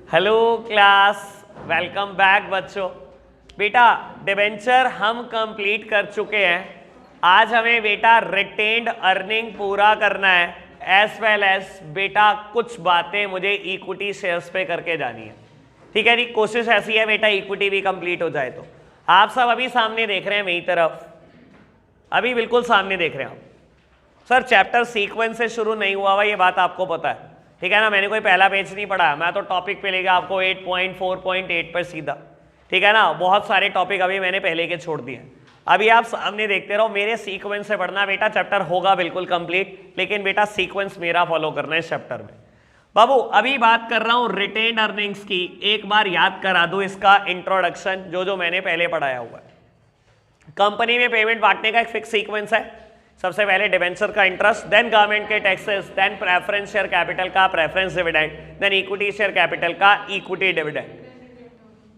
Hello class, welcome back बच्चों। बेटा debenture हम कंप्लीट कर चुके हैं। आज हमें बेटा रिटेन्ड अर्निंग पूरा करना है, एज वेल एज बेटा कुछ बातें मुझे इक्विटी शेयर्स पे करके जानी है। ठीक है जी, कोशिश ऐसी है बेटा इक्विटी भी कंप्लीट हो जाए। तो आप सब अभी सामने देख रहे हैं मेरी तरफ, अभी बिल्कुल सामने देख रहे हैं आप। सर चैप्टर सीक्वेंस से शुरू नहीं हुआ हुआ, ये बात आपको पता है, ठीक है ना। मैंने कोई पहला पेज नहीं पढ़ा, मैं तो टॉपिक पे लेगा आपको 8.4.8 पर सीधा, ठीक है ना। बहुत सारे टॉपिक अभी मैंने पहले के छोड़ दिए। अभी आप सामने देखते रहो, मेरे सीक्वेंस से पढ़ना बेटा, चैप्टर होगा बिल्कुल कंप्लीट, लेकिन बेटा सीक्वेंस मेरा फॉलो करना है इस चैप्टर में। बाबू अभी बात कर रहा हूं रिटेन्ड अर्निंग्स की, एक बार याद करा दो इसका इंट्रोडक्शन जो मैंने पहले पढ़ाया हुआ है। कंपनी में पेमेंट बांटने का एक फिक्स सीक्वेंस है। सबसे पहले डिबेंचर का इंटरेस्ट, देन गवर्नमेंट के taxes, then preference share capital का preference dividend, then equity share capital का इक्विटी डिविडेंड।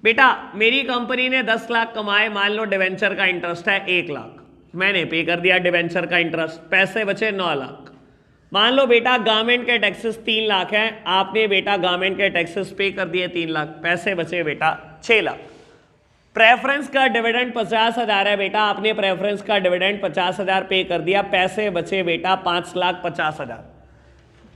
बेटा मेरी कंपनी ने 10 लाख कमाए, मान लो डिबेंचर का इंटरेस्ट है 1 लाख, मैंने पे कर दिया डिबेंचर का इंटरेस्ट, पैसे बचे 9 लाख। मान लो बेटा गवर्नमेंट के टैक्सेस 3 लाख है, आपने बेटा गवर्नमेंट के टैक्सेस पे कर दिए 3 लाख, पैसे बचे बेटा 6 लाख। प्रेफरेंस का डिविडेंड 50,000 है बेटा, आपने प्रेफरेंस का डिविडेंड 50,000 पे कर दिया, पैसे बचे बेटा 5,50,000।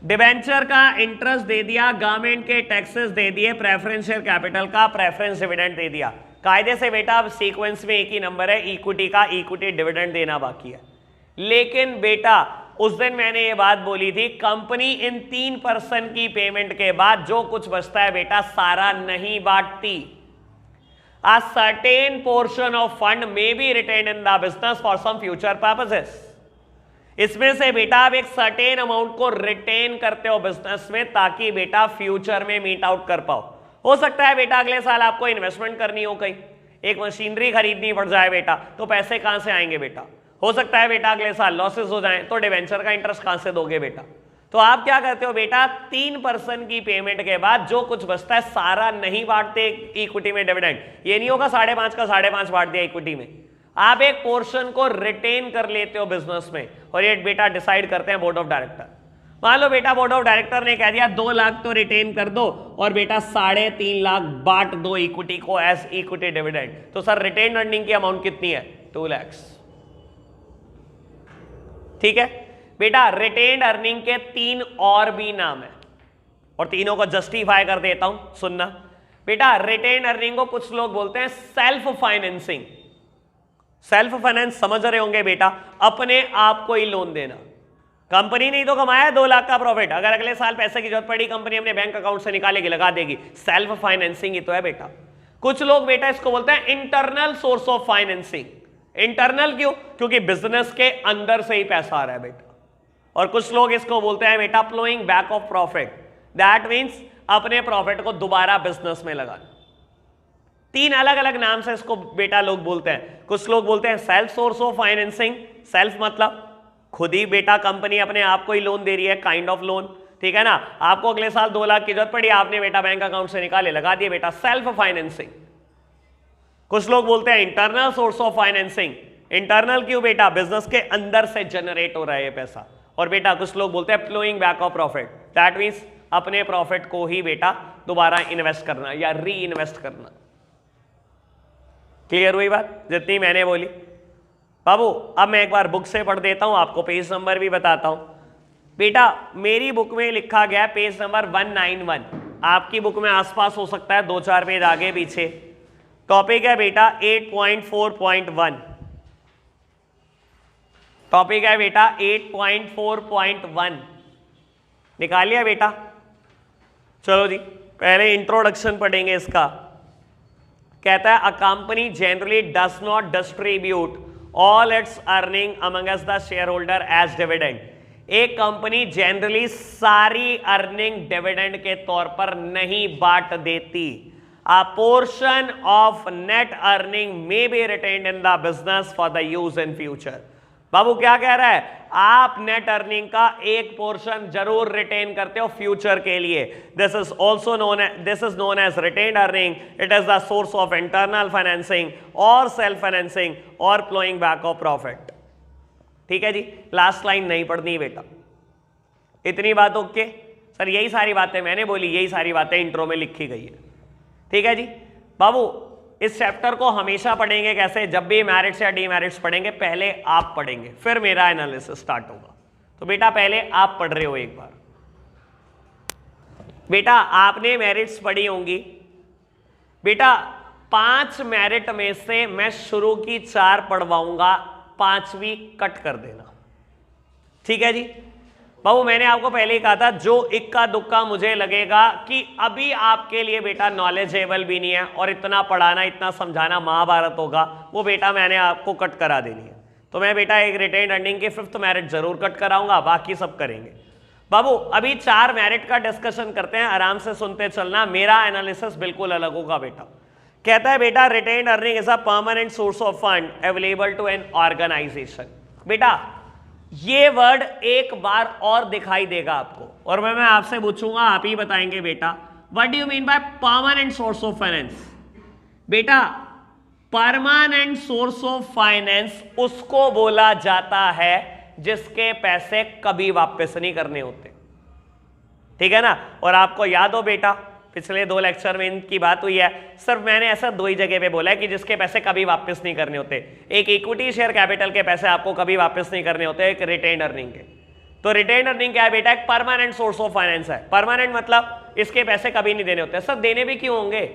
डिबेंचर का इंटरेस्ट दे दिया, गवर्नमेंट के टैक्सेस दे दिए, प्रेफरेंस शेयर कैपिटल का प्रेफरेंस डिविडेंड दे दिया। कायदे से बेटा अब सीक्वेंस में एक ही नंबर है, इक्विटी का इक्विटी डिविडेंड देना बाकी है। लेकिन बेटा उस दिन मैंने ये बात बोली थी, कंपनी इन 3% की पेमेंट के बाद जो कुछ बचता है बेटा सारा नहीं बांटती। A certain portion of fund may be retained in the business for some future purposes. इसमें से बेटा आप एक सर्टेन अमाउंट को रिटेन करते हो बिजनेस में, ताकि बेटा फ्यूचर में मीट आउट कर पाओ। हो सकता है बेटा अगले साल आपको इन्वेस्टमेंट करनी हो, कहीं एक मशीनरी खरीदनी पड़ जाए बेटा, तो पैसे कहां से आएंगे बेटा। हो सकता है बेटा अगले साल लॉसेस हो जाएं, तो डिवेंचर का इंटरेस्ट कहां से दोगे बेटा। तो आप क्या करते हो बेटा, 3% की पेमेंट के बाद जो कुछ बचता है सारा नहीं बांटते इक्विटी में डिविडेंड। ये नहीं होगा 5.5 का 5.5 बांट दिया इक्विटी में, आप एक पोर्शन को रिटेन कर लेते हो बिजनेस में, और ये बेटा डिसाइड करते हैं बोर्ड ऑफ डायरेक्टर। मान लो बेटा बोर्ड ऑफ डायरेक्टर ने कह दिया 2 लाख तो रिटेन कर दो और बेटा 3.5 लाख बांट दो इक्विटी को एज इक्विटी डिविडेंड। तो सर रिटेन अर्निंग की अमाउंट कितनी है, 2 लाख। ठीक है बेटा, रिटेन्ड अर्निंग के 3 और भी नाम है, और तीनों को जस्टिफाई कर देता हूं, सुनना बेटा। रिटेन्ड अर्निंग को कुछ लोग बोलते हैं सेल्फ फाइनेंसिंग। सेल्फ फाइनेंस समझ रहे होंगे बेटा, अपने आप को ही लोन देना। कंपनी ने तो कमाया 2 लाख का प्रॉफिट, अगर अगले साल पैसे की जरूरत पड़ी कंपनी अपने बैंक अकाउंट से निकालेगी, लगा देगी। सेल्फ फाइनेंसिंग ही तो है बेटा। कुछ लोग बेटा इसको बोलते हैं internal source of financing. Internal क्यों, क्योंकि बिजनेस के अंदर से ही पैसा आ रहा है बेटा। और कुछ लोग इसको बोलते हैं बेटा flowing back of profit, that means अपने प्रॉफिट को दोबारा बिजनेस में लगाना। 3 अलग अलग नाम से इसको बेटा लोग बोलते हैं। कुछ लोग बोलते हैं self source of financing, self मतलब खुद ही बेटा कंपनी अपने आप को ही लोन दे रही है, काइंड ऑफ लोन, ठीक है ना। आपको अगले साल 2 लाख की जरूरत पड़ी, आपने बेटा बैंक अकाउंट से निकाले, लगा दिए बेटा, सेल्फ फाइनेंसिंग। कुछ लोग बोलते हैं internal source of financing. Internal क्यों बेटा, बिजनेस के अंदर से जनरेट हो रहा है ये पैसा। और बेटा कुछ लोग बोलते हैं flowing back of profit, that means अपने प्रॉफिट को ही बेटा दोबारा इन्वेस्ट करना या री इन्वेस्ट करना। क्लियर हुई बात जितनी मैंने बोली बाबू। अब मैं एक बार बुक से पढ़ देता हूं, आपको पेज नंबर भी बताता हूं बेटा। मेरी बुक में लिखा गया पेज नंबर 191, आपकी बुक में आसपास हो सकता है 2-4 पेज आगे पीछे। टॉपिक है बेटा 8.4.1, टॉपिक है बेटा 8.4.1। निकाल लिया बेटा। चलो जी, पहले इंट्रोडक्शन पढ़ेंगे इसका। कहता है a company generally does not distribute all its earning amongst the share holder as dividend. एक कंपनी जनरली सारी अर्निंग डिविडेंड के तौर पर नहीं बांट देती। A portion of net earning may be retained in the business for the use in future। बाबू क्या कह रहा है, आप नेट अर्निंग का एक पोर्शन जरूर रिटेन करते हो फ्यूचर के लिए। This is known as retained earning. It is the source of internal financing और सेल्फ फाइनेंसिंग और फ्लोइंग बैक ऑफ प्रॉफिट। ठीक है जी, लास्ट लाइन नहीं पढ़नी बेटा, इतनी बात ओके। सर यही सारी बातें मैंने बोली, यही सारी बातें इंट्रो में लिखी गई है। ठीक है जी बाबू, इस चैप्टर को हमेशा पढ़ेंगे कैसे, जब भी मेरिट्स या डीमेरिट्स पढ़ेंगे पहले आप पढ़ेंगे फिर मेरा एनालिसिस स्टार्ट होगा। तो बेटा पहले आप पढ़ रहे हो एक बार। बेटा आपने मेरिट्स पढ़ी होंगी। बेटा 5 मेरिट में से मैं शुरू की 4 पढ़वाऊंगा, 5वीं कट कर देना। ठीक है जी बाबू, मैंने आपको पहले ही कहा था जो इक्का दुक्का मुझे लगेगा कि अभी आपके लिए बेटा नॉलेजेबल भी नहीं है और इतना पढ़ाना इतना समझाना महाभारत होगा, वो बेटा मैंने आपको कट करा देनी है। तो मैं बेटा एक रिटेन्ड अर्निंग की 5th मेरिट जरूर कट कराऊंगा, बाकी सब करेंगे। बाबू अभी 4 मेरिट का डिस्कशन करते हैं, आराम से सुनते चलना, मेरा एनालिसिस बिल्कुल अलग होगा बेटा। कहता है बेटा retained earning is a permanent source of fund available to an organisation. बेटा ये वर्ड एक बार और दिखाई देगा आपको और मैं आपसे पूछूंगा, आप ही बताएंगे बेटा what do you mean by permanent source of finance. बेटा परमानेंट सोर्स ऑफ फाइनेंस उसको बोला जाता है जिसके पैसे कभी वापस नहीं करने होते। ठीक है ना, और आपको याद हो बेटा पिछले 2 लेक्चर में इनकी बात हुई है, सिर्फ मैंने ऐसा 2 ही जगह पे बोला है कि जिसके पैसे कभी वापस नहीं करने होते। एक इक्विटी शेयर कैपिटल के पैसे आपको कभी वापस नहीं करने होते, एक रिटेन्ड अर्निंग के। तो रिटेन्ड अर्निंग क्या है बेटा, एक परमानेंट सोर्स ऑफ फाइनेंस है। परमानेंट मतलब इसके पैसे कभी नहीं देने होते। सर देने भी क्यों होंगे,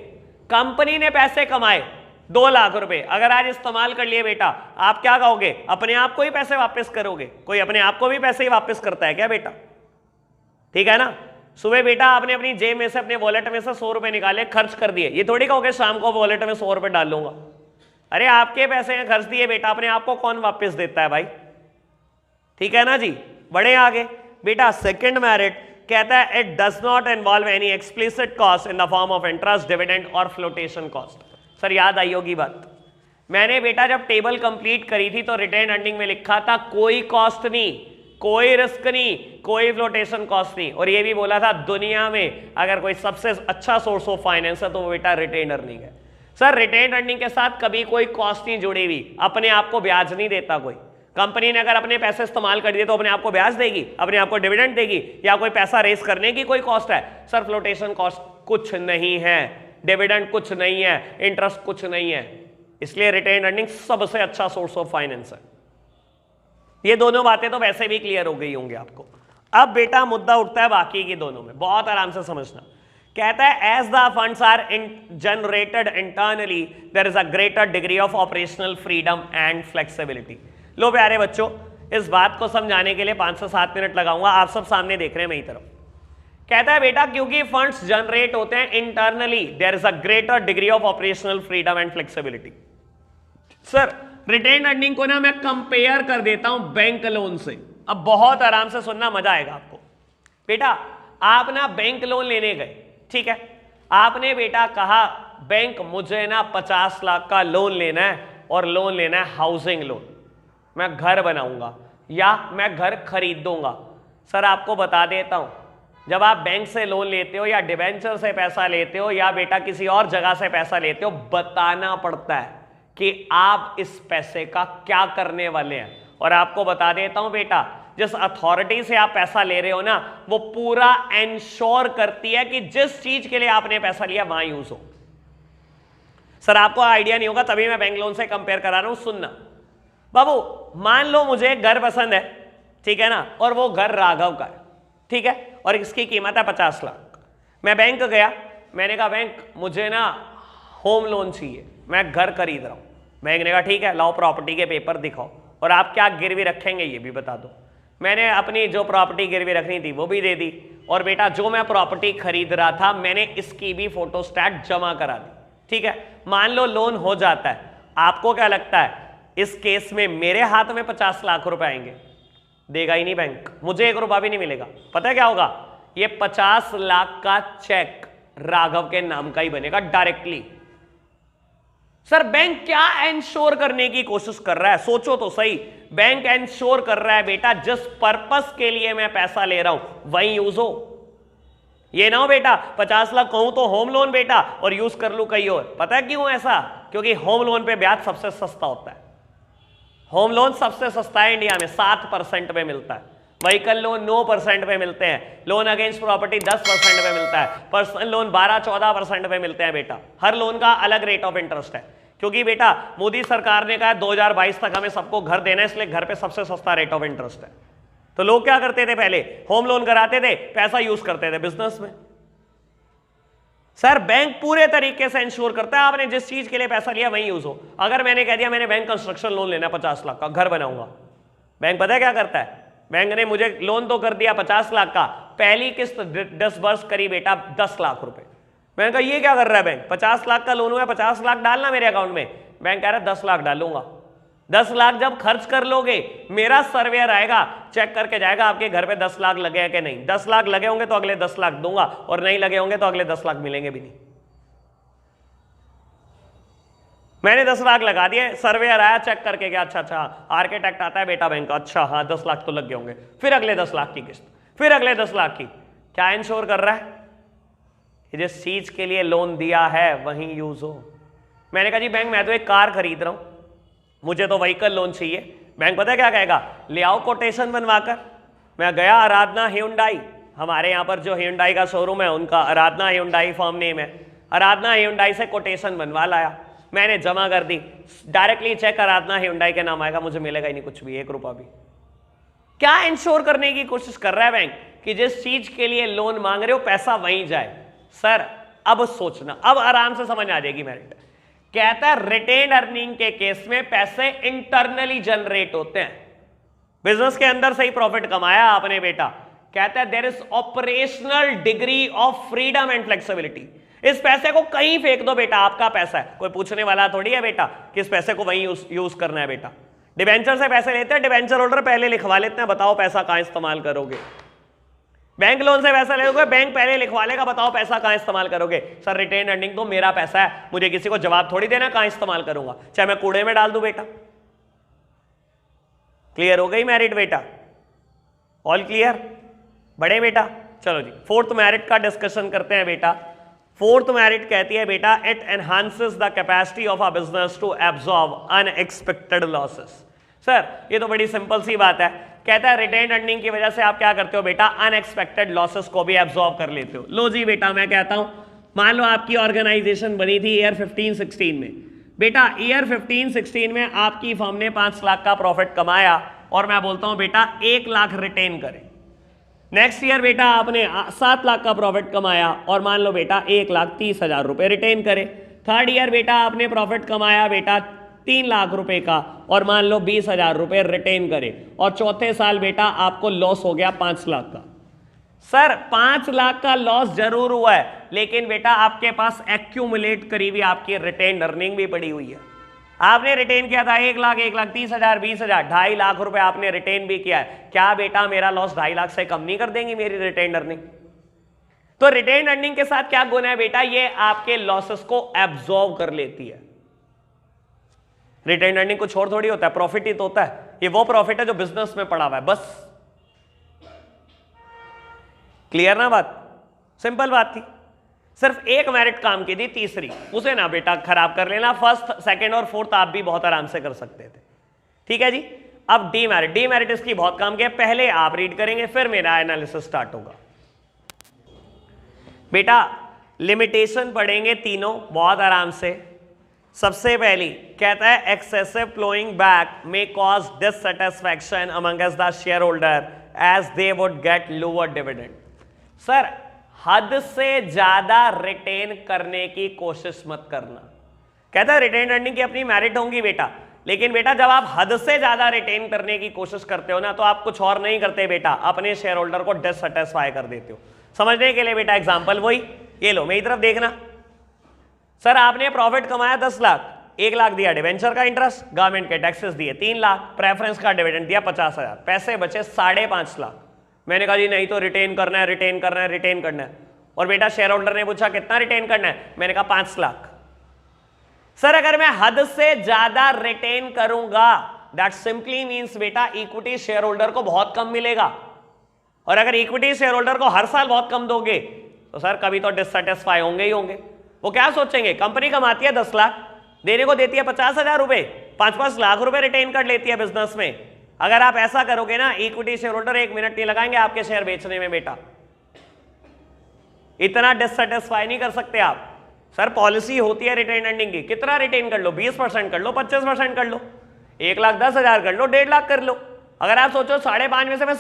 कंपनी ने पैसे कमाए 2 लाख रुपए, अगर आज इस्तेमाल कर लिए बेटा, आप क्या कहोगे, अपने आप को ही पैसे वापस करोगे? कोई अपने आप को भी पैसे ही वापस करता है क्या बेटा? ठीक है ना, सुबह बेटा आपने अपनी जेब में से अपने वॉलेट में से 100 रुपए निकाले, खर्च कर दिए, ये थोड़ी कहोगे शाम को वॉलेट में 100 रुपए डाल लूंगा। अरे आपके पैसे हैं, खर्च दिए बेटा, अपने आप को कौन वापस देता है भाई? ठीक है ना जी, बढ़े आगे। बेटा सेकंड मेरिट कहता है it does not involve any explicit cost in the form of interest, dividend और फ्लोटेशन कॉस्ट। सर याद आई होगी बात, मैंने बेटा जब टेबल कंप्लीट करी थी तो रिटेन अर्निंग में लिखा था कोई कॉस्ट नहीं, कोई रिस्क नहीं, कोई फ्लोटेशन कॉस्ट नहीं, और ये भी बोला था दुनिया में अगर कोई सबसे अच्छा सोर्स ऑफ फाइनेंस है तो वो बेटा रिटेन अर्निंग है। सर रिटेन अर्निंग के साथ कभी कोई कॉस्ट नहीं जुड़ी हुई, अपने आप को ब्याज नहीं देता कोई। कंपनी ने अगर अपने पैसे इस्तेमाल कर दिए तो अपने आप को ब्याज देगी, अपने आप को डिविडेंड देगी, या कोई पैसा रेस करने की कोई कॉस्ट है? सर फ्लोटेशन कॉस्ट कुछ नहीं है, डिविडेंड कुछ नहीं है, इंटरेस्ट कुछ नहीं है, इसलिए रिटेन अर्निंग सबसे अच्छा सोर्स ऑफ फाइनेंस है। ये दोनों बातें तो वैसे भी क्लियर हो गई होंगी आपको। अब बेटा मुद्दा उठता है बाकी की दोनों में, बहुत आराम से समझना। कहता है as the funds are generated internally there is a greater degree of operational freedom and flexibility. लो प्यारे बच्चों, इस बात को समझाने के लिए 5 से 7 मिनट लगाऊंगा, आप सब सामने देख रहे हैं मेरी तरफ। कहता है बेटा क्योंकि फंड्स जनरेट होते हैं internally there is a greater degree of operational freedom and flexibility. Sir retain earning को ना मैं कंपेयर कर देता हूं बैंक लोन से। अब बहुत आराम से सुनना, मजा आएगा आपको। बेटा आप ना बैंक लोन लेने गए, ठीक है, आपने बेटा कहा बैंक मुझे ना 50 लाख का लोन लेना है और लोन लेना है हाउसिंग लोन, मैं घर बनाऊंगा या मैं घर खरीद दूंगा। सर आपको बता देता हूं, जब आप बैंक से लोन लेते हो या डिबेंचर से पैसा लेते हो या बेटा किसी और जगह से पैसा लेते हो, बताना पड़ता है कि आप इस पैसे का क्या करने वाले हैं। और आपको बता देता हूं बेटा, जिस अथॉरिटी से आप पैसा ले रहे हो ना, वो पूरा इंश्योर करती है कि जिस चीज के लिए आपने पैसा लिया वहां यूज हो। सर आपको आइडिया नहीं होगा, तभी मैं बैंक लोन से कंपेयर करा रहा हूं, सुनना। बाबू मान लो मुझे घर पसंद है, ठीक है ना, और वो घर राघव का है, ठीक है, और इसकी कीमत है 50 लाख। मैं बैंक गया, मैंने कहा बैंक मुझे ना होम लोन चाहिए, मैं घर खरीद रहा हूं। बैंक ने कहा ठीक है, लाओ प्रॉपर्टी के पेपर दिखाओ, और आप क्या गिरवी रखेंगे ये भी बता दो। मैंने अपनी जो प्रॉपर्टी गिरवी रखनी थी वो भी दे दी, और बेटा जो मैं प्रॉपर्टी खरीद रहा था मैंने इसकी भी फोटोस्टैट जमा करा दी, ठीक है। मान लो लोन हो जाता है, आपको क्या लगता है इस केस में मेरे हाथ में 50 लाख रुपए आएंगे? देगा ही नहीं बैंक, मुझे 1 रुपया भी नहीं मिलेगा। पता है क्या होगा, ये 50 लाख का चेक राघव के नाम का ही बनेगा डायरेक्टली। सर बैंक क्या इंश्योर करने की कोशिश कर रहा है, सोचो तो सही। बैंक इंश्योर कर रहा है बेटा जिस पर्पस के लिए मैं पैसा ले रहा हूं वही यूज हो। ये ना हो बेटा 50 लाख कहूं तो होम लोन बेटा और यूज कर लूं कहीं और। पता है क्यों ऐसा? क्योंकि होम लोन पे ब्याज सबसे सस्ता होता है। होम लोन सबसे सस्ता है इंडिया में, 7% में मिलता है। व्हीकल लोन 9% पे मिलते हैं, लोन अगेंस्ट प्रॉपर्टी 10% पे मिलता है, पर्सनल लोन 12-14% पे मिलते हैं बेटा। हर लोन का अलग रेट ऑफ इंटरेस्ट है, क्योंकि बेटा मोदी सरकार ने कहा 2022 तक हमें सबको घर देना है, इसलिए घर पे सबसे सस्ता रेट ऑफ इंटरेस्ट है। तो लोग क्या करते थे, पहले होम लोन कराते थे, पैसा यूज करते थे बिजनेस में। सर बैंक पूरे तरीके से इंश्योर करता है आपने जिस चीज के लिए पैसा लिया वही यूज हो। अगर मैंने कह दिया मैंने बैंक कंस्ट्रक्शन लोन लेना 50 लाख का, घर बनाऊंगा, बैंक पता है क्या करता है, बैंक ने मुझे लोन तो कर दिया 50 लाख का, पहली किस्त डिसबर्स करी बेटा 10 लाख रुपए। मैंने कहा ये क्या कर रहा है बैंक, 50 लाख का लोन हुआ है, 50 लाख डालना मेरे अकाउंट में। बैंक कह रहा है 10 लाख डालूंगा। 10 लाख जब खर्च कर लोगे, मेरा सर्वेयर आएगा, चेक करके जाएगा आपके घर पे 10 लाख लगे हैं कि नहीं। 10 लाख लगे होंगे तो अगले 10 लाख दूंगा, और नहीं लगे होंगे तो अगले 10 लाख मिलेंगे भी नहीं। मैंने 10 लाख लगा दिए, सर्वेयर आया, चेक करके गया, अच्छा आर्किटेक्ट आता है बेटा बैंक का, अच्छा हाँ 10 लाख तो लग गए होंगे, फिर अगले 10 लाख की किस्त, फिर अगले 10 लाख की। क्या इंश्योर कर रहा है, जिस चीज के लिए लोन दिया है वहीं यूज हो। मैंने कहा जी बैंक मैं तो एक कार खरीद रहा हूं, मुझे तो व्हीकल लोन चाहिए। बैंक पता है क्या कहेगा, ले आओ कोटेशन बनवाकर। मैं गया, आराधना ह्यूंडई, हमारे यहाँ पर जो ह्यूंडई का शोरूम है उनका आराधना ह्यूंडई फॉर्म नेम है, आराधना ह्यूंडई से कोटेशन बनवा लाया, मैंने जमा कर दी, डायरेक्टली चेक आराधना ह्यूंडई के नाम आएगा, मुझे मिलेगा ही नहीं कुछ भी, 1 रुपया भी। क्या इंश्योर करने की कोशिश कर रहा है बैंक कि जिस चीज के लिए लोन मांग रहे हो पैसा वहीं जाए। सर अब सोचना, अब आराम से समझ आ जाएगी मेरिट। कहता है रिटेन अर्निंग के केस में पैसे इंटरनली जनरेट होते हैं, बिजनेस के अंदर से ही प्रॉफिट कमाया आपने बेटा। कहता है there is operational degree of freedom and flexibility. इस पैसे को कहीं फेंक दो बेटा, आपका पैसा है, कोई पूछने वाला थोड़ी है बेटा कि इस पैसे को वहीं यूज करना है बेटा। डिबेंचर से पैसे लेते हैं, डिबेंचर होल्डर पहले लिखवा लेते हैं, बताओ पैसा कहां इस्तेमाल करोगे। बैंक लोन से पैसा लोगे, बैंक पहले लिखवा लेगा, बताओ पैसा कहां इस्तेमाल करोगे। सर रिटेन अर्निंग तो मेरा पैसा है, मुझे किसी को जवाब थोड़ी देना कहां इस्तेमाल करूंगा, चाहे मैं कूड़े में डाल दूं बेटा। क्लियर हो गई मैरिट बेटा, ऑल क्लियर बड़े बेटा। चलो जी फोर्थ मैरिट का डिस्कशन करते हैं बेटा। फोर्थ मैरिट कहती है बेटा it enhances the capacity of a business to absorb unexpected losses. Sir ये तो बड़ी सिंपल सी बात है, कहता है रिटेन अर्निंग की वजह से आप क्या करते हो बेटा, अनएक्सपेक्टेड लॉसेस को भी एब्जॉर्ब कर लेते हो। लो जी बेटा मैं कहता हूं, मान लो आपकी ऑर्गेनाइजेशन बनी थी ईयर 15-16 में, बेटा ईयर 15-16 में आपकी फर्म ने 5 लाख का प्रॉफिट कमाया, और मैं बोलता हूं बेटा 1 लाख रिटेन करें। नेक्स्ट ईयर बेटा आपने 7 लाख का प्रॉफिट कमाया, और मान लो बेटा 1,30,000 रुपए रिटेन करे। थर्ड ईयर बेटा आपने प्रॉफिट कमाया बेटा 3 लाख रुपए का, और मान लो 20,000 रुपए रिटेन करे, और चौथे साल बेटा आपको लॉस हो गया 5 लाख का। सर 5 लाख का लॉस जरूर हुआ है, लेकिन बेटा आपके पास एक्यूमुलेट करी हुई आपकी रिटेन अर्निंग भी पड़ी हुई है। आपने रिटेन किया था 1 लाख, 1,30,000, 20,000, 2.5 लाख रुपए आपने रिटेन भी किया है। क्या बेटा मेरा लॉस 2.5 लाख से कम नहीं कर देंगी मेरी रिटेन अर्निंग? तो रिटेन अर्निंग के साथ क्या गुण है बेटा, ये आपके लॉसेस को एब्जॉर्ब कर लेती है। रिटेन अर्निंग कुछ और थोड़ी होता है, प्रॉफिट ही तो होता है। ये वो प्रॉफिट है जो बिजनेस में पड़ा हुआ है, बस। क्लियर ना बात, सिंपल बात थी। सिर्फ एक मेरिट काम की थी, तीसरी उसे ना बेटा खराब कर लेना। फर्स्ट, सेकंड और फोर्थ आप भी बहुत आराम से कर सकते थे, ठीक है जी। अब डी मेरिट, डी मेरिट इसकी बहुत काम की है, पहले आप रीड करेंगे फिर मेरा एनालिसिस स्टार्ट होगा। बेटा लिमिटेशन पढ़ेंगे तीनों बहुत आराम से। सबसे पहली कहता है excessive flowing back may cause dissatisfaction amongst the share holder as they would get lower dividend. Sir हद से ज्यादा रिटेन करने की कोशिश मत करना। कहता है रिटेन अर्निंग की अपनी मेरिट होंगी बेटा, लेकिन बेटा जब आप हद से ज्यादा रिटेन करने की कोशिश करते हो ना, तो आप कुछ और नहीं करते बेटा, अपने शेयर होल्डर को डिससैटिस्फाई कर देते हो। समझने के लिए बेटा एग्जांपल वही, ये लो मेरी तरफ देखना। सर आपने प्रॉफिट कमाया 10 लाख, 1 लाख दिया डिवेंचर का इंटरेस्ट, गवर्नमेंट के टैक्सेस दिए 3 लाख, प्रेफरेंस का डिविडेंड दिया 50,000, पैसे बचे 5.5 लाख। मैंने कहा जी नहीं तो रिटेन करना है, रिटेन करना है, रिटेन करना है। और बेटा शेयर होल्डर ने पूछा कितना रिटेन करना है, मैंने कहा 5 लाख। सर अगर मैं हद से ज्यादा रिटेन करूंगा, दैट सिंपली मींस बेटा इक्विटी शेयर होल्डर को बहुत कम मिलेगा। और अगर इक्विटी शेयर होल्डर को हर साल बहुत कम दोगे, तो सर कभी तो डिससैटिस्फाई होंगे ही होंगे। वो क्या सोचेंगे, कंपनी कमाती है 10 लाख, देने को देती है 50,000 रुपए, 5-5 लाख रुपए रिटेन कर लेती है बिजनेस में, अगर आप ऐसा करोगे ना, इक्विटी शेयर होल्डर 1 मिनट नहीं लगाएंगे आपके शेयर बेचने में बेटा, इतना डिससेटिस्फाई नहीं कर सकते आप। सर पॉलिसी होती है रिटेन अर्निंग की, कितना रिटेन कर लो, 20% कर लो, 25% कर लो, 1,10,000 कर लो, 1.5 लाख कर लो। अगर आप सोचो 5.5 में से मैं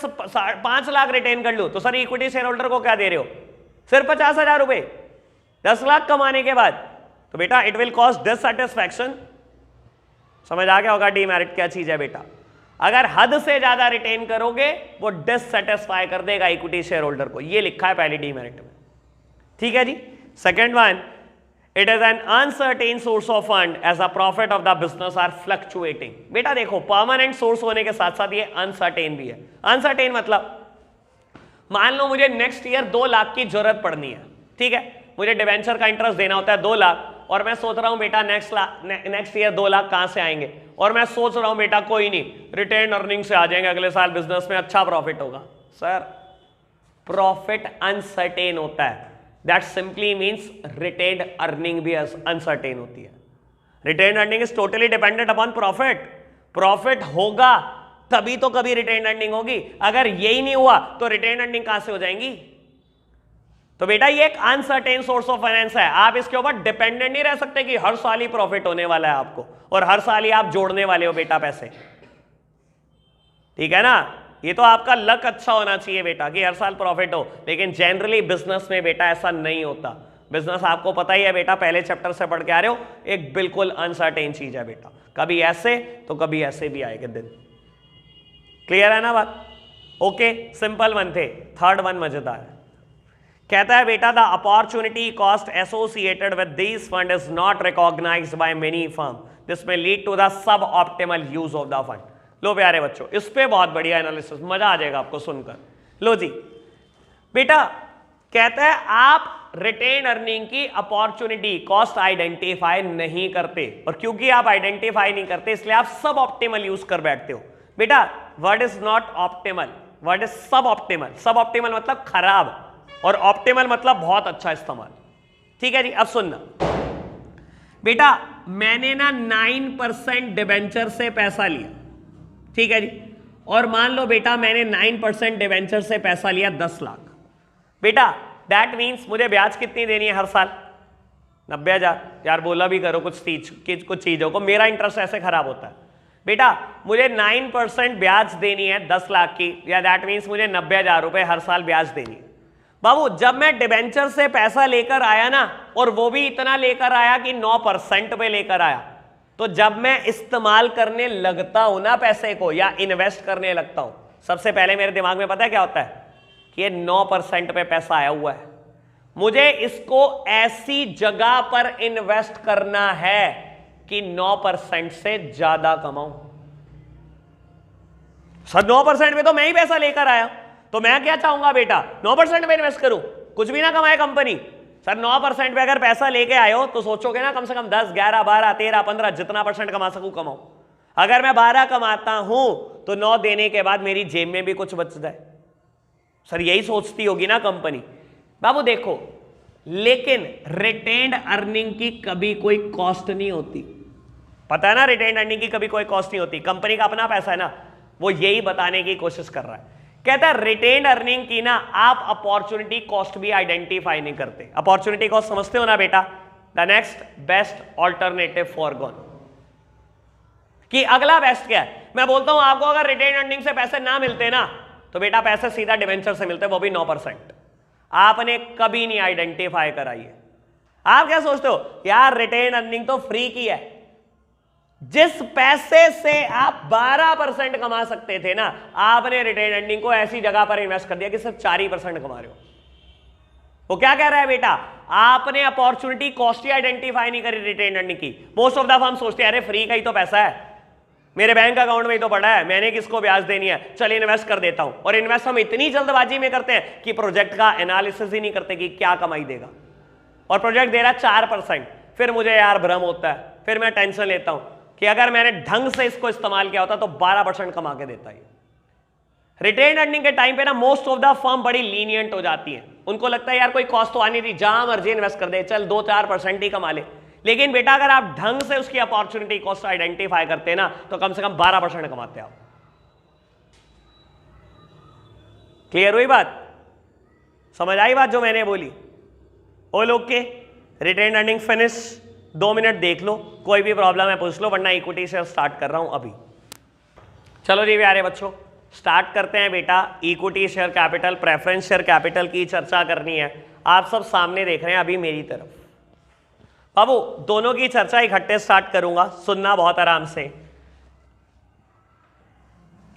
5 लाख रिटेन कर लूं, तो सर इक्विटी शेयर होल्डर को क्या दे रहे हो, सिर्फ 50,000 रुपए 10 लाख कमाने के बाद। तो बेटा इट विल कॉस्ट डिससेटिस्फैक्शन। समझ आ गया होगा डीमेरिट क्या चीज है बेटा। अगर हद से ज्यादा रिटेन करोगे वो डिससेटिस्फाई कर देगा इक्विटी शेयर होल्डर को, ये लिखा है पहली डीमेरिट में। ठीक है जी। Second one, it is an uncertain source of fund as a profit of the business are fluctuating. बेटा देखो परमानेंट सोर्स होने के साथ साथ ये अनसर्टेन भी है। अनसर्टेन मतलब मान लो मुझे नेक्स्ट ईयर 2 लाख की जरूरत पड़नी है, ठीक है, मुझे डिवेंचर का इंटरेस्ट देना होता है 2 लाख, और मैं सोच रहा हूं बेटा नेक्स्ट ईयर 2 लाख कहां से आएंगे, और मैं सोच रहा हूं बेटा कोई नहीं रिटेन अर्निंग से आ जाएंगे, अगले साल बिजनेस में अच्छा प्रॉफिट होगा। सर प्रॉफिट अनसर्टेन होता है, that simply means retain earning भी अनसर्टेन होती है। Retain earning is totally dependent upon profit. Profit होगा तभी तो कभी रिटेन अर्निंग होगी, अगर यही नहीं हुआ तो रिटेन अर्निंग कहां से हो जाएंगी। तो बेटा ये एक अनसर्टेन सोर्स ऑफ फाइनेंस है, आप इसके ऊपर डिपेंडेंट नहीं रह सकते कि हर साल ही प्रॉफिट होने वाला है आपको और हर साल ही आप जोड़ने वाले हो बेटा पैसे। ठीक है ना, ये तो आपका लक अच्छा होना चाहिए बेटा कि हर साल प्रॉफिट हो, लेकिन जनरली बिजनेस में बेटा ऐसा नहीं होता। बिजनेस आपको पता ही है बेटा, पहले चैप्टर से पढ़ के आ रहे हो, एक बिल्कुल अनसर्टेन चीज है बेटा, कभी ऐसे तो कभी ऐसे भी आएगा दिन। क्लियर है ना बात। ओके, सिंपल वन थे। थर्ड वन मजेदार है, कहता है बेटा the opportunity cost associated with this fund is not recognised by many firm, this may lead to the suboptimal use of the fund. लो प्यारे बच्चों, इस पे बहुत बढ़िया एनालिसिस, मजा आ जाएगा आपको सुनकर। लो जी बेटा, कहता है आप रिटेन अर्निंग की अपॉर्चुनिटी कॉस्ट आइडेंटिफाई नहीं करते, और क्योंकि आप आइडेंटिफाई नहीं करते इसलिए आप सब ऑप्टिमल यूज कर बैठते हो। बेटा word is not optimal, word is सब ऑप्टिमल। सब ऑप्टिमल मतलब खराब, और ऑप्टिमल मतलब बहुत अच्छा इस्तेमाल। ठीक है जी। अब सुनना बेटा, मैंने ना 9% डिबेंचर से पैसा लिया, ठीक है जी, और मान लो बेटा मैंने 9% डिबेंचर से पैसा लिया 10 लाख। बेटा दैट मीन्स मुझे ब्याज कितनी देनी है हर साल, 90,000। यार बोला भी करो कुछ चीजों को, मेरा इंटरेस्ट ऐसे खराब होता है। बेटा मुझे 9% ब्याज देनी है 10 लाख की, या दैट मीन्स मुझे 90,000 रुपए हर साल ब्याज देनी है। बाबू जब मैं डिबेंचर से पैसा लेकर आया ना, और वो भी इतना लेकर आया कि 9% पे लेकर आया, तो जब मैं इस्तेमाल करने लगता हूं ना पैसे को, या इन्वेस्ट करने लगता हूं, सबसे पहले मेरे दिमाग में पता है क्या होता है कि ये 9% पे पैसा आया हुआ है, मुझे इसको ऐसी जगह पर इन्वेस्ट करना है कि 9% से ज्यादा कमाऊं। सर 9% में तो मैं ही पैसा लेकर आया, तो मैं क्या चाहूंगा बेटा 9% में इन्वेस्ट करूं, कुछ भी ना कमाए कंपनी। सर 9% पे अगर पैसा लेके आए हो तो सोचोगे ना कम से कम 10, 11, 12, 13, 15 जितना % कमा सकूं कमाऊं। अगर मैं 12 कमाता हूं तो 9 देने के बाद मेरी जेब में भी कुछ बच जाए। सर यही सोचती होगी ना कंपनी। बाबू देखो, लेकिन रिटेन्ड अर्निंग की कभी कोई कॉस्ट नहीं होती, पता है ना, रिटेन्ड अर्निंग की कभी कोई कॉस्ट नहीं होती। कंपनी का अपना पैसा है ना, वो यही बताने की कोशिश कर रहा है। कहता है रिटेन्ड अर्निंग की ना आप अपॉर्चुनिटी कॉस्ट भी आइडेंटिफाई नहीं करते। अपॉर्चुनिटी कॉस्ट समझते हो ना बेटा, the next best alternative foregone, कि अगला बेस्ट क्या है। मैं बोलता हूं आपको अगर रिटेन्ड अर्निंग से पैसे ना मिलते ना, तो बेटा पैसे सीधा डिवेंचर से मिलते, वो भी 9%। आपने कभी नहीं आइडेंटिफाई कराई है। आप क्या सोचते हो यार रिटेन्ड अर्निंग तो फ्री की है। जिस पैसे से आप 12% कमा सकते थे ना, आपने रिटेन अर्निंग को ऐसी जगह पर इन्वेस्ट कर दिया कि सिर्फ 4% कमा रहे हो। वो क्या कह रहा है बेटा, आपने अपॉर्चुनिटी कॉस्ट ही आइडेंटिफाई नहीं करी रिटेन अर्निंग की। मोस्ट ऑफ द फर्म सोचते हैं अरे फ्री का ही तो पैसा है, मेरे बैंक अकाउंट में ही तो पड़ा है, मैंने किसको ब्याज देनी है, चल इन्वेस्ट कर देता हूं। और इन्वेस्ट हम इतनी जल्दबाजी में करते हैं कि प्रोजेक्ट का एनालिसिस ही नहीं करते कि क्या कमाई देगा। और प्रोजेक्ट दे रहा है 4%, फिर मुझे यार भ्रम होता है, फिर मैं टेंशन लेता हूं कि अगर मैंने ढंग से इसको इस्तेमाल किया होता तो 12% कमा के देता है। रिटेन अर्निंग के टाइम पे ना मोस्ट ऑफ द फर्म बड़ी लीनियंट हो जाती है, उनको लगता है यार कोई कॉस्ट तो आनी थी, जहां मर्जी इन्वेस्ट कर दे, चल 2-4% ही कमा ले। लेकिन बेटा अगर आप ढंग से उसकी अपॉर्चुनिटी कॉस्ट आइडेंटिफाई करते ना, तो कम से कम 12% कमाते आप। क्लियर हुई बात? समझ आई बात जो मैंने बोली? All okay? Retain earning finish. 2 minute देख लो, कोई भी प्रॉब्लम है पूछ लो, वरना इक्विटी शेयर स्टार्ट कर रहा हूं अभी। चलो जी प्यारे बच्चों, स्टार्ट करते हैं बेटा। Equity share capital, preference share capital की चर्चा करनी है। आप सब सामने देख रहे हैं अभी मेरी तरफ। बाबू दोनों की चर्चा इकट्ठे स्टार्ट करूंगा, सुनना बहुत आराम से।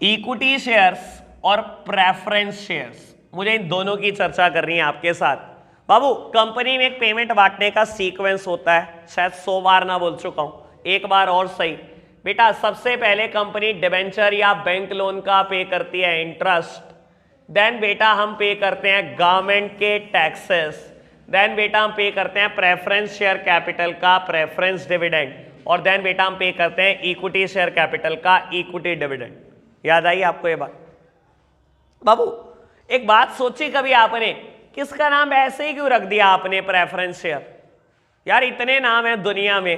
इक्विटी शेयर्स और प्रेफरेंस शेयर्स, मुझे इन दोनों की चर्चा करनी है आपके साथ। बाबू कंपनी में एक पेमेंट बांटने का सीक्वेंस होता है, शायद 100 बार ना बोल चुका हूं, एक बार और सही। बेटा सबसे पहले कंपनी डिबेंचर या बैंक लोन का पे करती है इंटरेस्ट, देन बेटा हम पे करते हैं गवर्नमेंट के टैक्सेस, देन बेटा हम पे करते हैं प्रेफरेंस शेयर कैपिटल का प्रेफरेंस डिविडेंड, और देन बेटा हम पे करते हैं इक्विटी शेयर कैपिटल का इक्विटी डिविडेंड। याद आई आपको ये बात? बाबू एक बात सोची कभी आपने, किसका नाम ऐसे ही क्यों रख दिया आपने प्रेफरेंस शेयर? यार इतने नाम है दुनिया में,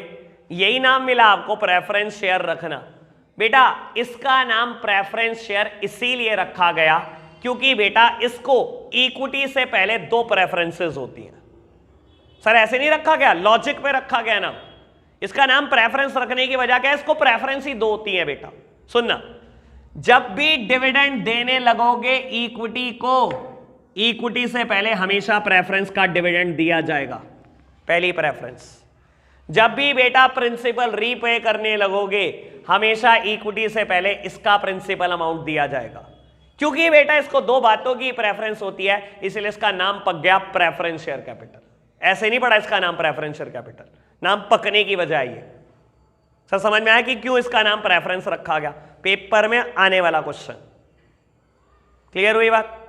यही नाम मिला आपको प्रेफरेंस शेयर रखना? बेटा इसका नाम प्रेफरेंस शेयर इसीलिए रखा गया क्योंकि बेटा इसको इक्विटी से पहले 2 प्रेफरेंसेस होती हैं। सर ऐसे नहीं रखा गया, लॉजिक पे रखा गया नाम। इसका नाम प्रेफरेंस रखने की वजह क्या है? इसको प्रेफरेंस ही 2 होती है बेटा। सुनना, जब भी डिविडेंड देने लगोगे इक्विटी को, इक्विटी से पहले हमेशा प्रेफरेंस का डिविडेंड दिया जाएगा, पहली प्रेफरेंस। जब भी बेटा प्रिंसिपल रीपे करने लगोगे, हमेशा इक्विटी से पहले इसका प्रिंसिपल अमाउंट दिया जाएगा। क्योंकि बेटा इसको 2 बातों की प्रेफरेंस होती है, इसलिए इसका नाम पक गया प्रेफरेंस शेयर कैपिटल। ऐसे नहीं पड़ा इसका नाम प्रेफरेंस शेयर कैपिटल, नाम पकने की वजह ये। सर समझ में आया कि क्यों इसका नाम प्रेफरेंस रखा गया? पेपर में आने वाला क्वेश्चन। क्लियर हुई बात?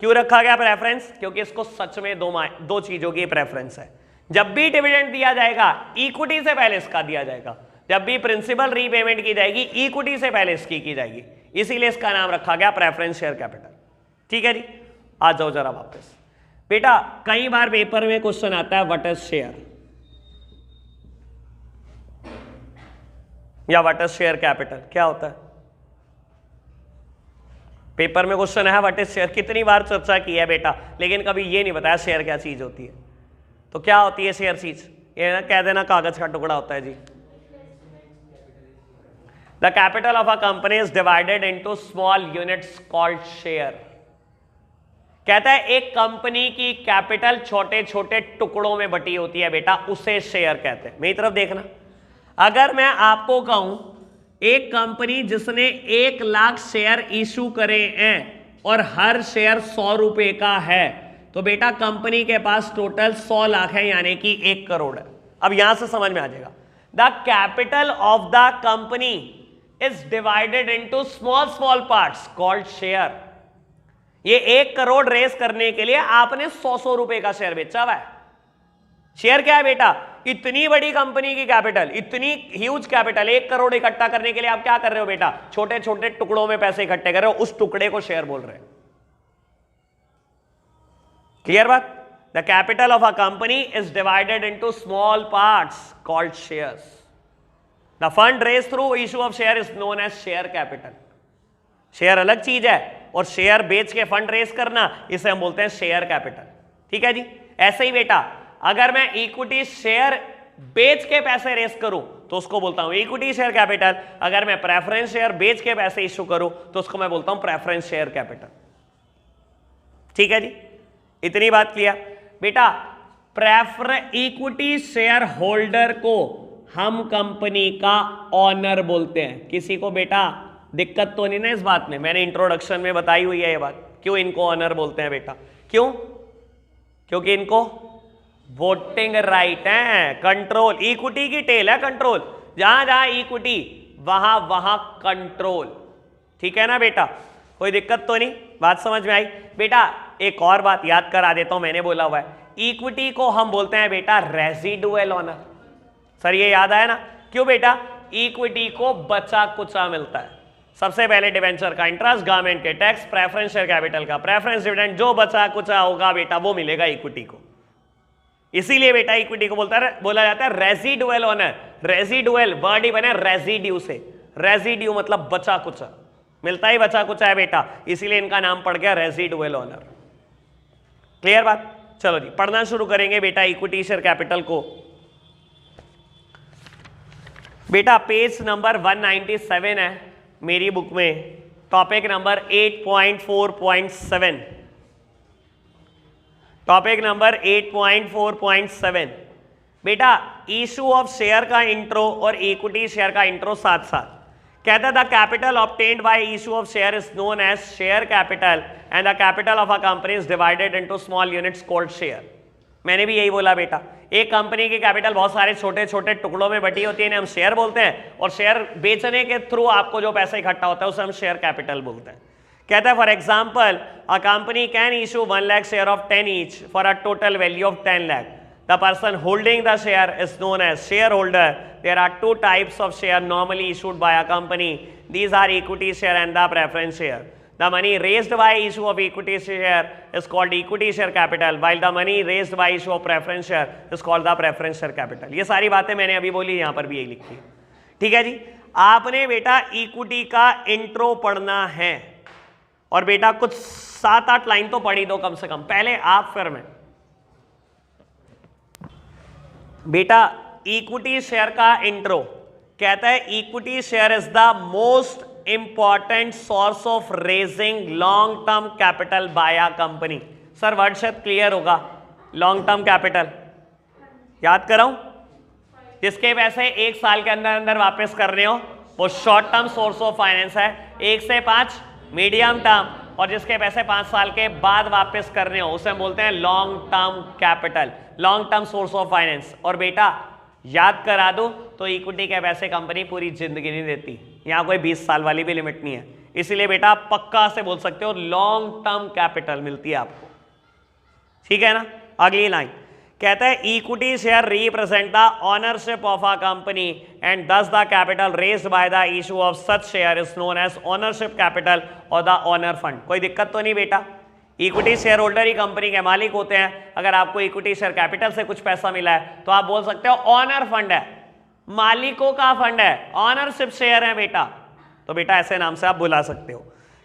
क्यों रखा गया प्रेफरेंस? क्योंकि इसको सच में 2 चीजों की प्रेफरेंस है। जब भी डिविडेंड दिया जाएगा इक्विटी से पहले इसका दिया जाएगा, जब भी प्रिंसिपल रीपेमेंट की जाएगी इक्विटी से पहले इसकी की जाएगी, इसीलिए इसका नाम रखा गया प्रेफरेंस शेयर कैपिटल। ठीक है जी, आ जाओ जरा वापस। बेटा कई बार पेपर में क्वेश्चन आता है व्हाट इज शेयर या व्हाट इज शेयर कैपिटल, क्या होता है? पेपर में क्वेश्चन है व्हाट इज शेयर, कितनी बार चर्चा की है बेटा, लेकिन कभी ये नहीं बताया शेयर क्या चीज होती है। तो क्या होती है शेयर चीज? ये ना कह देना कागज का टुकड़ा होता है जी। The capital of a company is divided into small units called share. कहता है एक कंपनी की कैपिटल छोटे छोटे टुकड़ों में बटी होती है बेटा, उसे शेयर कहते हैं। मेरी तरफ देखना, अगर मैं आपको कहूं एक कंपनी जिसने 1 लाख शेयर इशू करे हैं और हर शेयर 100 रुपए का है, तो बेटा कंपनी के पास टोटल 100 लाख है, यानी कि 1 करोड़ है। अब यहां से समझ में आ जाएगा, the capital of the company is divided into small small parts called share. ये 1 करोड़ रेस करने के लिए आपने 100 रुपए का शेयर बेचा हुआ है। शेयर क्या है बेटा? इतनी बड़ी कंपनी की कैपिटल, इतनी ह्यूज कैपिटल, 1 करोड़ इकट्ठा करने के लिए आप क्या कर रहे हो बेटा? छोटे छोटे टुकड़ों में पैसे इकट्ठे कर रहे हो, उस टुकड़े को शेयर बोल रहे हैं। क्लियर बात? The capital of a company is divided into small parts called shares. The fund raise through issue of share is known as share capital. Share अलग चीज है और शेयर बेच के फंड रेज करना, इसे हम बोलते हैं शेयर कैपिटल। ठीक है जी। ऐसे ही बेटा अगर मैं इक्विटी शेयर बेच के पैसे रेस करूं तो उसको बोलता हूं इक्विटी शेयर कैपिटल। अगर मैं प्रेफरेंस शेयर बेच के पैसे इश्यू करूं तो उसको मैं बोलता हूं प्रेफरेंस शेयर कैपिटल। ठीक है जी, इतनी बात किया बेटा। इक्विटी शेयर होल्डर को हम कंपनी का ऑनर बोलते हैं। किसी को बेटा दिक्कत तो नहीं ना इस बात में? मैंने इंट्रोडक्शन में बताई हुई है ये बात, क्यों इनको ऑनर बोलते हैं बेटा। क्यों? क्योंकि इनको वोटिंग राइट है, कंट्रोल। इक्विटी की टेल है कंट्रोल, जहां जहां इक्विटी वहां वहां कंट्रोल। ठीक है ना बेटा, कोई दिक्कत तो नहीं? बात समझ में आई बेटा? एक और बात याद करा देता हूं, मैंने बोला हुआ है इक्विटी को हम बोलते हैं बेटा रेजिडुअल ऑनर। सर ये याद आया ना? क्यों बेटा? इक्विटी को बचा कुचा मिलता है। सबसे पहले डिवेंचर का इंटरेस्ट, गवर्नमेंट के टैक्स, प्रेफरेंस शेयर कैपिटल का प्रेफरेंस डिविडेंड, जो बचा कुचा होगा बेटा वो मिलेगा इक्विटी को। इसीलिए बेटा इक्विटी को बोला जाता है रेजिडुअल ऑनर। रेजिडुअल वर्ड ही बने रेजिड्यू से, रेजिड्यू मतलब बचा कुचा। मिलता ही बचा कुछ है बेटा, इसीलिए इनका नाम पड़ गया रेजिडुअल ऑनर। क्लियर बात? चलो जी पढ़ना शुरू करेंगे बेटा इक्विटी शेयर कैपिटल को। बेटा पेज नंबर 197 है मेरी बुक में, टॉपिक नंबर 8.4.7, टॉपिक नंबर 8.4.7। बेटा इशू ऑफ शेयर का इंट्रो और इक्विटी शेयर का इंट्रो साथ साथ। कहता है the capital obtained by issue of share is known as share capital and the capital of a company is divided into small units called share. मैंने भी यही बोला बेटा, एक कंपनी की कैपिटल बहुत सारे छोटे छोटे टुकड़ों में बटी होती है, इन्हें हम शेयर बोलते हैं, और शेयर बेचने के थ्रू आपको जो पैसा इकट्ठा होता है उसे हम शेयर कैपिटल बोलते हैं। कहता है for example a company can issue 1 lakh share of 10 each for a total value of 10 lakh. The person holding the share is known as share holder. There are 2 types of share normally issued by a company, these are equity share and the preference share. The money raised by issue of equity share is called equity share capital, while the money raised by issue of preference share is called the preference share capital। ये सारी बातें मैंने अभी बोली, यहाँ पर भी यही लिखी है। ठीक है जी, आपने बेटा इक्विटी का इंट्रो पढ़ना है, और बेटा कुछ 7-8 लाइन तो पढ़ी दो कम से कम, पहले आप फिर मैं। बेटा इक्विटी शेयर का इंट्रो कहता है equity share is the most important source of raising long term capital by a company. Sir word शायद क्लियर होगा, लॉन्ग टर्म कैपिटल याद कराऊं, जिसके पैसे 1 साल के अंदर अंदर वापस करने हो वो short term source of finance है, 1 से 5 मीडियम टर्म, और जिसके पैसे 5 साल के बाद वापस करने हो उसे हम बोलते हैं long term capital, long term source of finance. और बेटा याद करा दो तो इक्विटी के पैसे कंपनी पूरी जिंदगी नहीं देती, यहाँ कोई 20 साल वाली भी लिमिट नहीं है, इसीलिए बेटा पक्का से बोल सकते हो लॉन्ग टर्म कैपिटल मिलती है आपको। ठीक है ना? अगली लाइन कहता है equity share represent the ownership of a company and thus the capital raised by the issue of such share is known as ownership capital और द ओनर फंड। कोई दिक्कत तो नहीं बेटा, इक्विटी शेयर होल्डर ही company के मालिक होते हैं। अगर आपको इक्विटी शेयर कैपिटल से कुछ पैसा मिला है तो आप बोल सकते हो ऑनर फंड है, मालिकों का फंड है, ऑनरशिप शेयर है बेटा, तो बेटा ऐसे नाम से आप बुला सकते हो।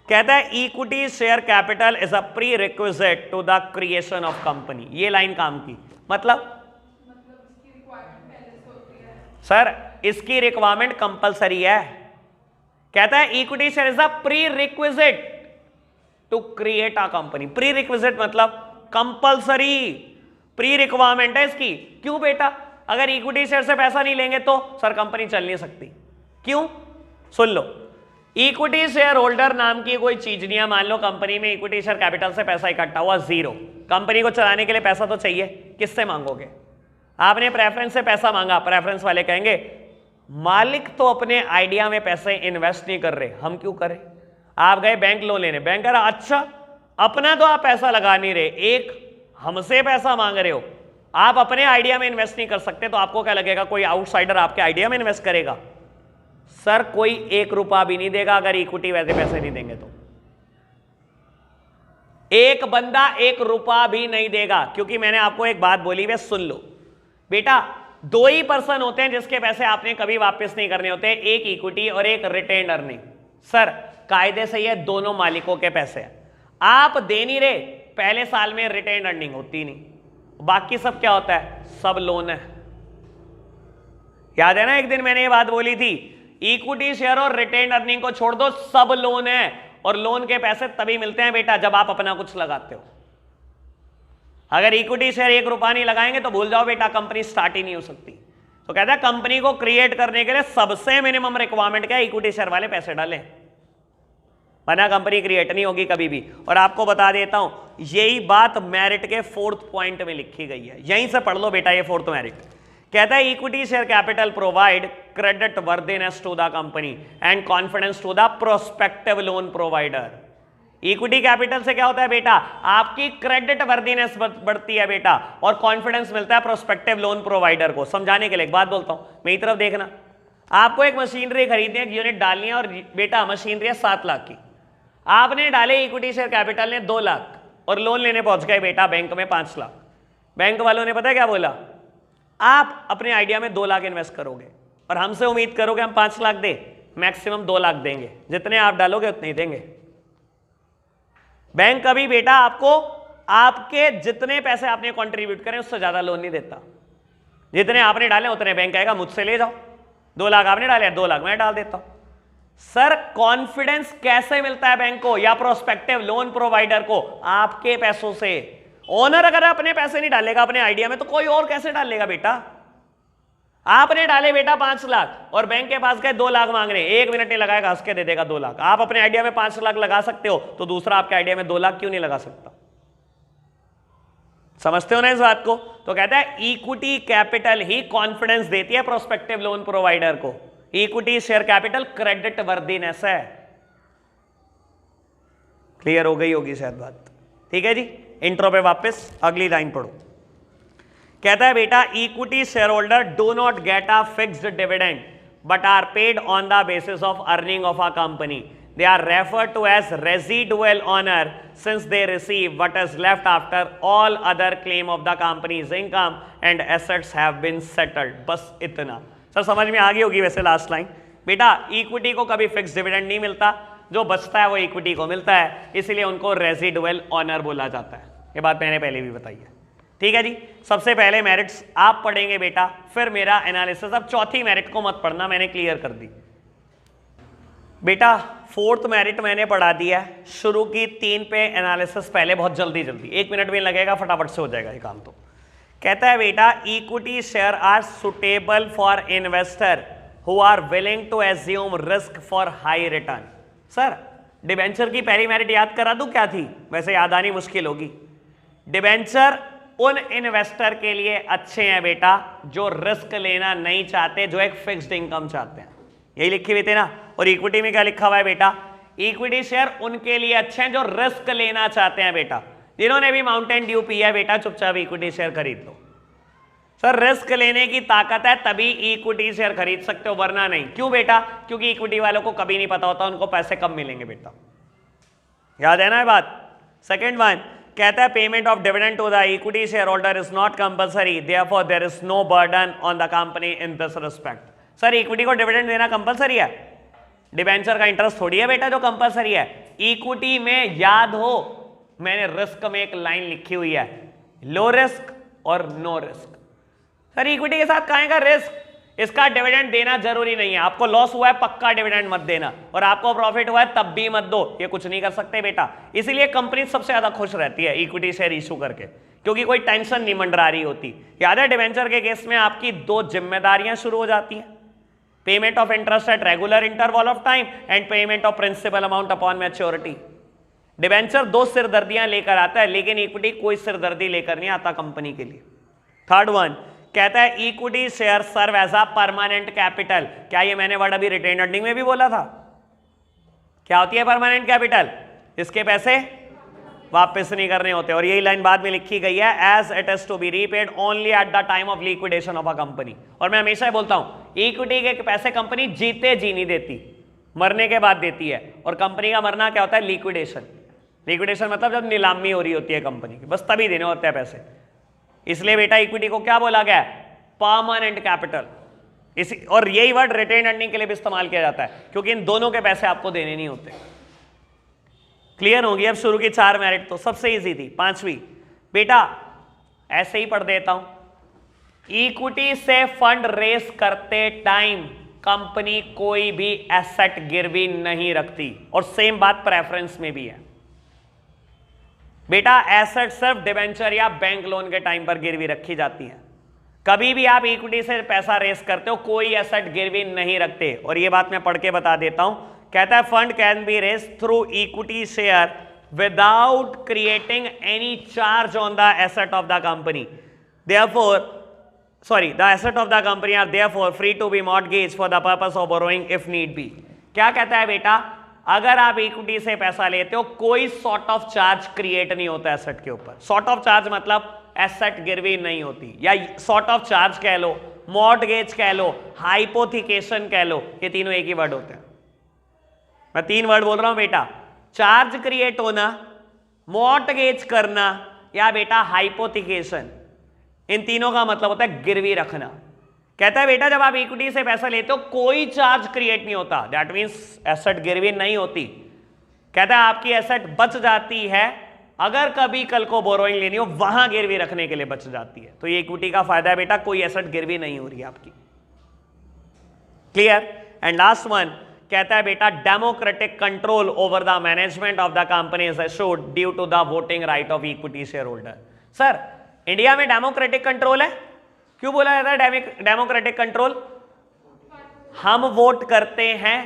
कहता है equity share capital is a prerequisite to the creation of company. ये लाइन काम की मतलब इसकी रिक्वायरमेंट पहले से होती है सर, इसकी रिक्वायरमेंट कंपलसरी है। कहता है equity share is a prerequisite to create a company. Prerequisite मतलब कंपलसरी, प्री रिक्वायरमेंट है इसकी। क्यों बेटा? अगर इक्विटी शेयर से पैसा नहीं लेंगे तो सर कंपनी चल नहीं सकती। क्यों? सुन लो, इक्विटी शेयर होल्डर नाम की कोई चीज नहीं है। मान लो कंपनी में इक्विटी शेयर कैपिटल से पैसा इकट्ठा हुआ 0, कंपनी को चलाने के लिए पैसा तो चाहिए, किससे मांगोगे? आपने प्रेफरेंस से पैसा मांगा, प्रेफरेंस वाले कहेंगे मालिक तो अपने आइडिया में पैसे इन्वेस्ट नहीं कर रहे, हम क्यों करें? आप गए बैंक लोन लेने, बैंक कह रहा अच्छा अपना तो आप पैसा लगा नहीं रहे, एक हमसे पैसा मांग रहे हो, आप अपने आइडिया में इन्वेस्ट नहीं कर सकते, तो आपको क्या लगेगा कोई आउटसाइडर आपके आइडिया में इन्वेस्ट करेगा? सर कोई 1 रुपया भी नहीं देगा अगर इक्विटी वैसे पैसे नहीं देंगे तो। एक बंदा 1 रुपया भी नहीं देगा, क्योंकि मैंने आपको एक बात बोली वे सुन लो बेटा, 2 ही पर्सन होते हैं जिसके पैसे आपने कभी वापस नहीं करने होते, एक इक्विटी और एक रिटेन्ड अर्निंग। सर कायदे से ये दोनों मालिकों के पैसे हैं, आप दे नहीं रहे, पहले साल में रिटेन्ड अर्निंग होती नहीं, बाकी सब क्या होता है? सब लोन है। याद है ना एक दिन मैंने ये बात बोली थी, इक्विटी शेयर और रिटेन्ड अर्निंग को छोड़ दो, सब लोन है, और लोन के पैसे तभी मिलते हैं बेटा जब आप अपना कुछ लगाते हो। अगर इक्विटी शेयर 1 रुपया नहीं लगाएंगे तो भूल जाओ बेटा, कंपनी स्टार्ट ही नहीं हो सकती। तो कहता है कंपनी को क्रिएट करने के लिए सबसे मिनिमम रिक्वायरमेंट क्या है? इक्विटी शेयर वाले पैसे डालें, वरना कंपनी क्रिएट नहीं होगी कभी भी। और आपको बता देता हूं यही बात मेरिट के 4th पॉइंट में लिखी गई है, यहीं से पढ़ लो बेटा ये 4th मेरिट। कहता है equity share capital provide credit worthiness to the company and confidence to the prospective loan provider. Equity capital से क्या होता है बेटा? आपकी क्रेडिट वर्दीनेस बढ़ती है बेटा, और कॉन्फिडेंस मिलता है प्रोस्पेक्टिव लोन प्रोवाइडर को। समझाने के लिए एक बात बोलता हूं, मेरी तरफ देखना, आपको एक मशीनरी खरीदनी है, एक यूनिट डालनी है, और बेटा मशीनरी है 7 लाख की, आपने डाले इक्विटी शेयर कैपिटल ने 2 लाख, और लोन लेने पहुंच गए बेटा बैंक में 5 लाख। बैंक वालों ने पता है क्या बोला? आप अपने आइडिया में 2 लाख इन्वेस्ट करोगे और हमसे उम्मीद करोगे हम 5 लाख दे, मैक्सिमम 2 लाख देंगे, जितने आप डालोगे उतने ही देंगे। बैंक कभी बेटा आपको आपके जितने पैसे आपने कंट्रीब्यूट करें उससे ज्यादा लोन नहीं देता। जितने आपने डाले उतने बैंक कहेगा मुझसे ले जाओ। 2 लाख आपने डाले, 2 लाख मैं डाल देता हूं। सर कॉन्फिडेंस कैसे मिलता है बैंक को या प्रोस्पेक्टिव लोन प्रोवाइडर को? आपके पैसों से। ओनर अगर अपने पैसे नहीं डालेगा अपने आइडिया में तो कोई और कैसे डालेगा बेटा? आपने डाले बेटा 5 लाख और बैंक के पास गए 2 लाख मांग रहे हैं, 1 मिनट नहीं लगाएगा, हंस के दे देगा 2 लाख। आप अपने आइडिया में 5 लाख लगा सकते हो तो दूसरा आपके आइडिया में 2 लाख क्यों नहीं लगा सकता? समझते हो ना इस बात को? तो कहता है इक्विटी कैपिटल ही कॉन्फिडेंस देती है प्रोस्पेक्टिव लोन प्रोवाइडर को। Equity share capital credit worthiness है। क्लियर हो गई होगी शायद बात? ठीक है जी, इंट्रो पे वापस अगली लाइन पढ़ो। कहता है बेटा equity share holder do not get a fixed dividend but are paid on the basis of earning of a company. They are referred to as residual owner since they receive what is left after all other claim of the company's income and assets have been settled। बस इतना। Sir समझ में आ गई होगी वैसे last line. बेटा equity को कभी फिक्स डिविडेंड नहीं मिलता, जो बचता है वो इक्विटी को मिलता है, इसलिए उनको रेजिडुअल ऑनर बोला जाता है। ये बात मैंने पहले भी बताई है। ठीक है जी, सबसे पहले मेरिट्स आप पढ़ेंगे बेटा, फिर मेरा एनालिसिस। अब चौथी मेरिट को मत पढ़ना, मैंने क्लियर कर दी बेटा। 4th मेरिट मैंने पढ़ा दिया है, शुरू की 3 पे एनालिसिस पहले बहुत जल्दी 1 मिनट भी लगेगा, फटाफट से हो जाएगा ये काम। तो कहता है बेटा equity share are suitable for investor who are willing to assume risk for high return. Sir debenture की पहली मेरिट याद करा दूं क्या थी? वैसे याद आनी मुश्किल होगी। डिबेंचर उन इन्वेस्टर के लिए अच्छे हैं बेटा जो रिस्क लेना नहीं चाहते, जो एक फिक्स्ड इनकम चाहते हैं। यही लिखी हुई थी ना? और इक्विटी में क्या लिखा हुआ है बेटा? इक्विटी शेयर उनके लिए अच्छे हैं जो रिस्क लेना चाहते हैं बेटा। जिन्होंने भी माउंटेन ड्यू पिया है बेटा, चुपचाप इक्विटी शेयर खरीद लो। सर रिस्क लेने की ताकत है तभी इक्विटी शेयर खरीद सकते हो, वरना नहीं। क्यों बेटा? क्योंकि इक्विटी वालों को कभी नहीं पता होता उनको पैसे कब मिलेंगे बेटा। याद है ना ये बात? सेकेंड वन कहता है payment of dividend to the equity share holder is not compulsory, therefore there is no burden on the company in this respect. Sir equity को डिविडेंड देना कंपलसरी है? डिबेंचर का इंटरेस्ट थोड़ी है बेटा जो कंपलसरी है। इक्विटी में याद हो मैंने रिस्क में एक लाइन लिखी हुई है, लो रिस्क और नो रिस्क। सर इक्विटी के साथ काहे का रिस्क? इसका डिविडेंड देना जरूरी नहीं है। आपको लॉस हुआ है पक्का डिविडेंड मत देना, और आपको प्रॉफिट हुआ है तब भी मत दो, ये कुछ नहीं कर सकते बेटा। इसीलिए कंपनी सबसे ज्यादा खुश रहती है इक्विटी शेयर इशू करके, क्योंकि कोई टेंशन नहीं मंडरा रही होती। याद है डिबेंचर के केस में आपकी 2 जिम्मेदारियां शुरू हो जाती हैं, payment of interest at regular interval of time and payment of principal amount upon maturity. Debenture 2 सिरदर्दियां लेकर आता है, लेकिन इक्विटी कोई सिरदर्दी लेकर नहीं आता कंपनी के लिए। थर्ड वन कहता है equity share serve as a permanent capital. क्या ये मैंने वर्ड अभी रिटेन अर्निंग में भी बोला था? क्या होती है परमानेंट कैपिटल? इसके पैसे वापस नहीं करने होते, और यही लाइन बाद में लिखी गई है, as it is to be repaid only at the time of liquidation of a company. और मैं हमेशा बोलता हूं इक्विटी के पैसे कंपनी जीते जी नहीं देती, मरने के बाद देती है। और कंपनी का मरना क्या होता है? लिक्विडेशन। लिक्विडेशन मतलब जब नीलामी हो रही होती है कंपनी की, बस तभी देने होते हैं पैसे। इसलिए बेटा इक्विटी को क्या बोला गया? Permanent capital. इसी और यही वर्ड रिटेन अर्निंग के लिए भी इस्तेमाल किया जाता है, क्योंकि इन दोनों के पैसे आपको देने नहीं होते। क्लियर होगी? अब शुरू की 4 मेरिट तो सबसे इजी थी। 5वीं बेटा ऐसे ही पढ़ देता हूं, इक्विटी से फंड रेस करते टाइम कंपनी कोई भी एसेट गिरवी नहीं रखती, और सेम बात प्रेफरेंस में भी है बेटा। एसेट सिर्फ डिबेंचर या बैंक लोन के टाइम पर गिरवी रखी जाती है। कभी भी आप इक्विटी से पैसा रेस करते हो कोई एसेट गिरवी नहीं रखते, और ये बात मैं पढ़ के बता देता हूं। कहता है fund can be raise through equity share without creating any charge on the asset of the company, therefore the asset of the company are therefore free to be mortgage for the purpose of borrowing if need be. क्या कहता है बेटा? अगर आप equity से पैसा लेते हो कोई सॉर्ट ऑफ चार्ज क्रिएट नहीं होता एसेट के ऊपर। सॉर्ट ऑफ चार्ज मतलब एसेट गिरवी नहीं होती, या सॉर्ट ऑफ चार्ज कह लो, मॉर्टगेज कह लो, हाइपोथिकेशन कह लो, ये तीनों एक ही वर्ड होते हैं। मैं 3 वर्ड बोल रहा हूं बेटा, चार्ज क्रिएट होना, मॉर्टगेज करना, या बेटा हाइपोथिकेशन। इन तीनों का मतलब होता है गिरवी रखना। कहता है बेटा जब आप इक्विटी से पैसा लेते हो कोई चार्ज क्रिएट नहीं होता, दैट मीन्स एसेट गिरवी नहीं होती। कहता है आपकी एसेट बच जाती है अगर कभी कल को बोरोइंग लेनी हो, वहां गिरवी रखने के लिए बच जाती है। तो ये इक्विटी का फायदा है बेटा, कोई एसेट गिरवी नहीं हो रही है आपकी। क्लियर? एंड लास्ट वन कहता है बेटा democratic control over the management of the company is assured due to the voting right of equity share holder. Sir India में डेमोक्रेटिक कंट्रोल है, क्यों बोला जाता है डेमोक्रेटिक कंट्रोल? हम वोट करते हैं,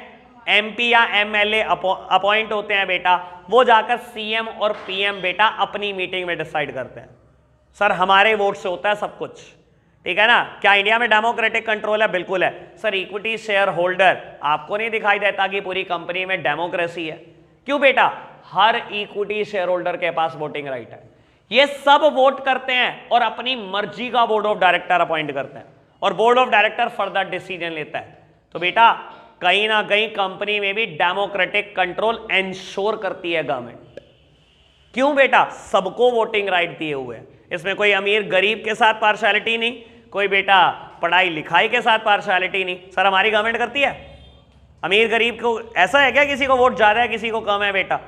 एमपी या एमएलए अपॉइंट होते हैं बेटा, वो जाकर सीएम और पीएम बेटा अपनी मीटिंग में डिसाइड करते हैं। सर हमारे वोट से होता है सब कुछ, ठीक है ना? क्या इंडिया में डेमोक्रेटिक कंट्रोल है? बिल्कुल है। सर इक्विटी शेयर होल्डर आपको नहीं दिखाई देता कि पूरी कंपनी में डेमोक्रेसी है? क्यों बेटा? हर इक्विटी शेयर होल्डर के पास वोटिंग राइट है। ये सब वोट करते हैं और अपनी मर्जी का बोर्ड ऑफ डायरेक्टर अपॉइंट करते हैं और board of director further decision लेता है। तो बेटा कहीं ना कहीं कंपनी में भी डेमोक्रेटिक कंट्रोल एंश्योर करती है गवर्नमेंट। क्यों बेटा? सबको वोटिंग राइट दिए हुए हैं, इसमें कोई अमीर गरीब के साथ पार्शियलिटी नहीं, कोई बेटा पढ़ाई लिखाई के साथ पार्शियलिटी नहीं। सर हमारी गवर्नमेंट करती है? अमीर गरीब को ऐसा है क्या किसी को वोट ज्यादा है किसी को कम है बेटा?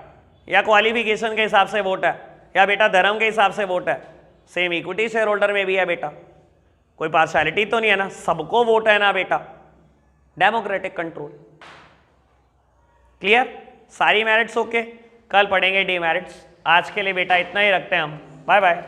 या क्वालिफिकेशन के हिसाब से वोट है, या बेटा धर्म के हिसाब से वोट है? सेम इक्विटी शेयर होल्डर में भी है बेटा, कोई पार्शियलिटी तो नहीं है ना, सबको वोट है ना बेटा। Democratic control. क्लियर? सारी मेरिट्स ओके, कल पढ़ेंगे डीमेरिट्स। आज के लिए बेटा इतना ही रखते हैं हम, बाय बाय।